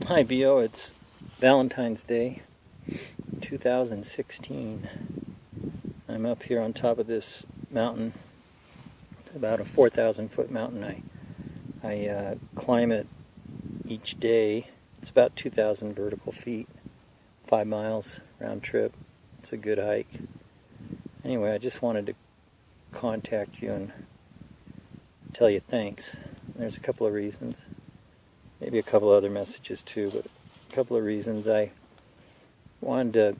Hi, Vio. It's Valentine's Day, 2016. I'm up here on top of this mountain. It's about a 4,000 foot mountain. I climb it each day. It's about 2,000 vertical feet, 5 miles round trip. It's a good hike. Anyway, I just wanted to contact you and tell you thanks. There's a couple of reasons. Maybe a couple other messages too, but a couple of reasons. I wanted to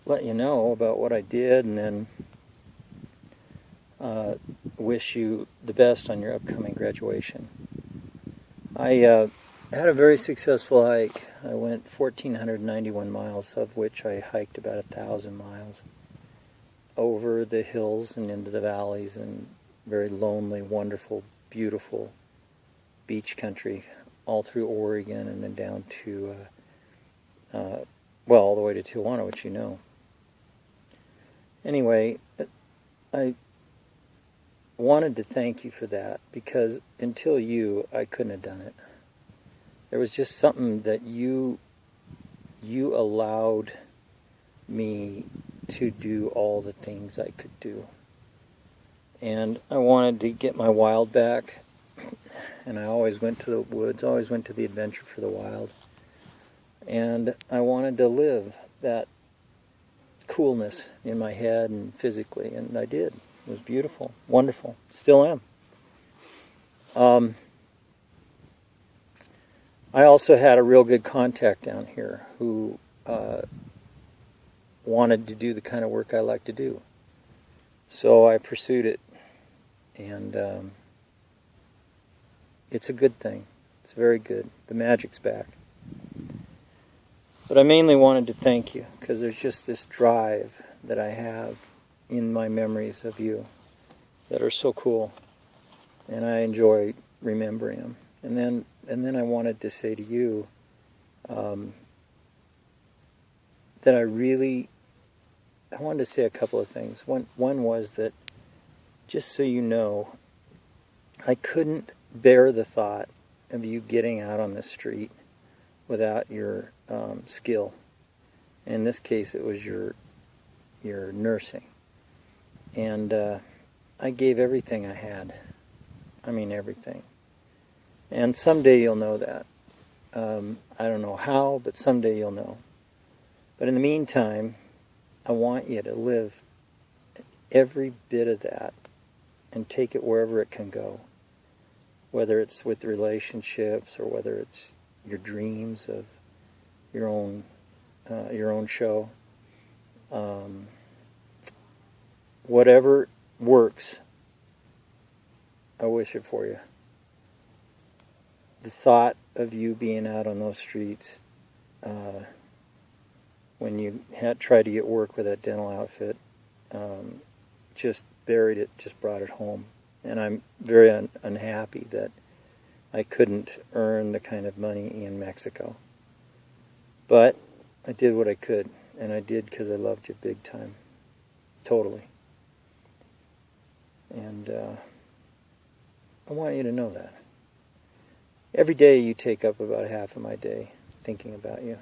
let you know about what I did, and then wish you the best on your upcoming graduation. I had a very successful hike. I went 1,491 miles, of which I hiked about 1,000 miles over the hills and into the valleys and very lonely, wonderful, beautiful beach country, all through Oregon and then down to, all the way to Tijuana, which you know. Anyway, I wanted to thank you for that, because until you, I couldn't have done it. There was just something that you allowed me to do all the things I could do. And I wanted to get my wild back. And I always went to the woods, always went to the adventure for the wild. And I wanted to live that coolness in my head and physically, and I did. It was beautiful, wonderful, still am. I also had a real good contact down here who wanted to do the kind of work I like to do. So I pursued it, and it's a good thing. It's very good. The magic's back. But I mainly wanted to thank you, because there's just this drive that I have in my memories of you that are so cool, and I enjoy remembering them. And then I wanted to say to you that I wanted to say a couple of things. One was that, just so you know, I couldn't bear the thought of you getting out on the street without your skill. In this case, it was your nursing. And I gave everything I had. I mean, everything. And someday you'll know that. I don't know how, but someday you'll know. But in the meantime, I want you to live every bit of that and take it wherever it can go. Whether it's with relationships, or whether it's your dreams of your own show, whatever works, I wish it for you. The thought of you being out on those streets when you had tried to get work with that dental outfit, just buried it, just brought it home. And I'm very unhappy that I couldn't earn the kind of money in Mexico. But I did what I could, and I did because I loved you big time. Totally. And I want you to know that. Every day you take up about half of my day thinking about you.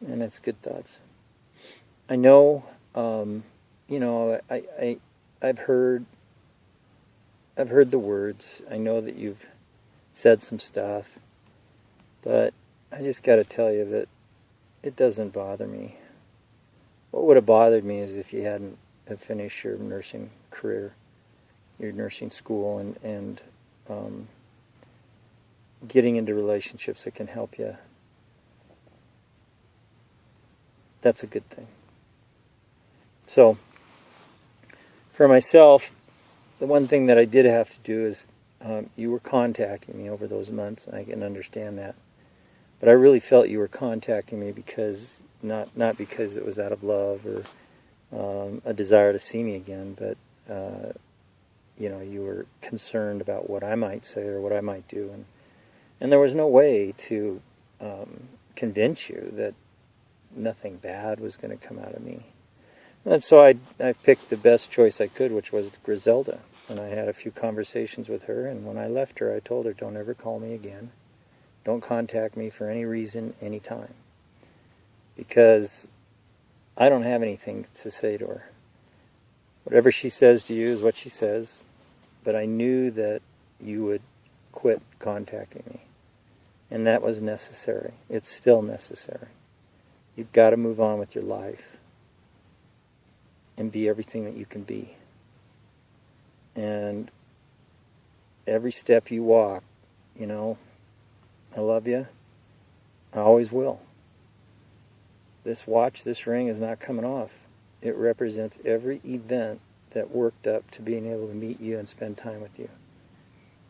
And it's good thoughts. I know, I've heard the words. I know that you've said some stuff, but I just got to tell you that it doesn't bother me. What would have bothered me is if you hadn't have finished your nursing career, your nursing school, and getting into relationships that can help you. That's a good thing. So, for myself, the one thing that I did have to do is, you were contacting me over those months, and I can understand that. But I really felt you were contacting me because, not because it was out of love or a desire to see me again, but you were concerned about what I might say or what I might do, and there was no way to convince you that nothing bad was going to come out of me. And so I picked the best choice I could, which was Griselda. and I had a few conversations with her, and when I left her, I told her, don't ever call me again. Don't contact me for any reason, anytime. Because I don't have anything to say to her. Whatever she says to you is what she says, but I knew that you would quit contacting me. And that was necessary. It's still necessary. You've got to move on with your life and be everything that you can be. And every step you walk, you know, I love you. I always will. This watch, this ring is not coming off. It represents every event that worked up to being able to meet you and spend time with you.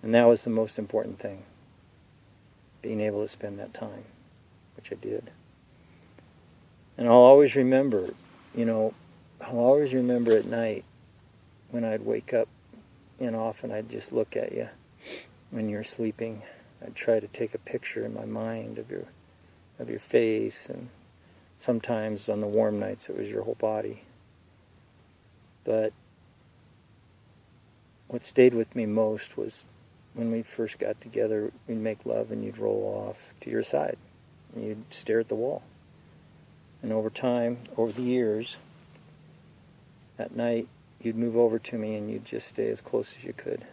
And that was the most important thing. Being able to spend that time, which I did. And I'll always remember, you know, I'll always remember at night when I'd wake up, and often I'd just look at you when you're sleeping. I'd try to take a picture in my mind of your face, and sometimes on the warm nights it was your whole body. But what stayed with me most was when we first got together, we'd make love and you'd roll off to your side and you'd stare at the wall. And over time, over the years, at night you'd move over to me and you'd just stay as close as you could.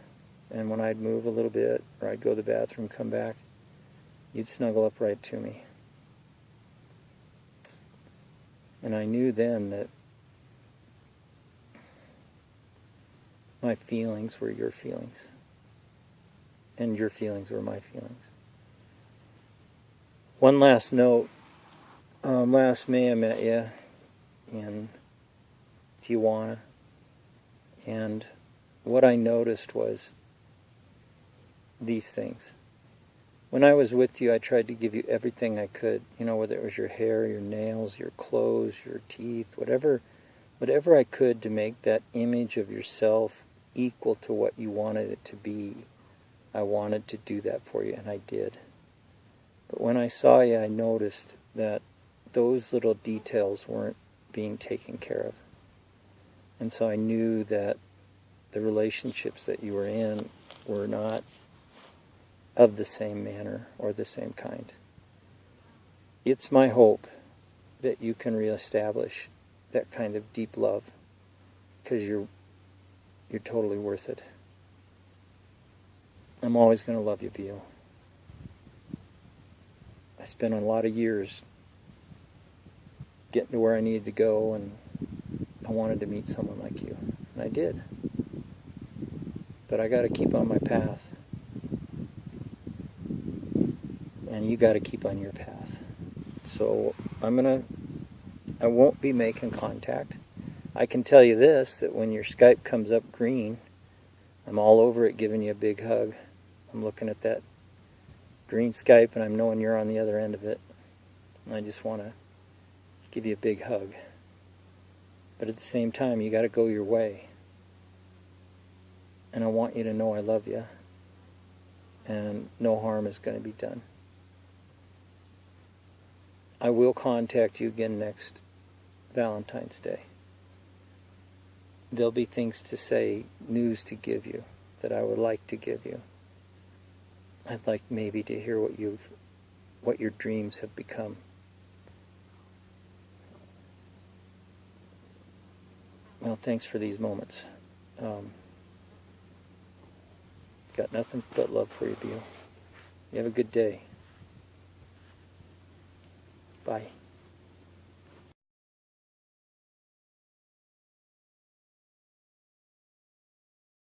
And when I'd move a little bit, or I'd go to the bathroom, come back, you'd snuggle up right to me. And I knew then that my feelings were your feelings. And your feelings were my feelings. One last note. Last May I met you in Tijuana. And what I noticed was these things. When I was with you, I tried to give you everything I could. You know, whether it was your hair, your nails, your clothes, your teeth, whatever I could to make that image of yourself equal to what you wanted it to be. I wanted to do that for you, and I did. But when I saw you, I noticed that those little details weren't being taken care of. And so I knew that the relationships that you were in were not of the same manner or the same kind. It's my hope that you can reestablish that kind of deep love, because you're totally worth it. I'm always going to love you, Beal. I spent a lot of years getting to where I needed to go, and I wanted to meet someone like you, and I did. But I got to keep on my path, and you got to keep on your path. So I won't be making contact. I can tell you this, that when your Skype comes up green, I'm all over it giving you a big hug. I'm looking at that green Skype and I'm knowing you're on the other end of it. And I just want to give you a big hug. But at the same time, you got to go your way. And I want you to know I love you. And no harm is going to be done. I will contact you again next Valentine's Day. There'll be things to say, news to give you, that I would like to give you. I'd like maybe to hear what your dreams have become. Well, thanks for these moments. Got nothing but love for you, Beal. You have a good day. Bye.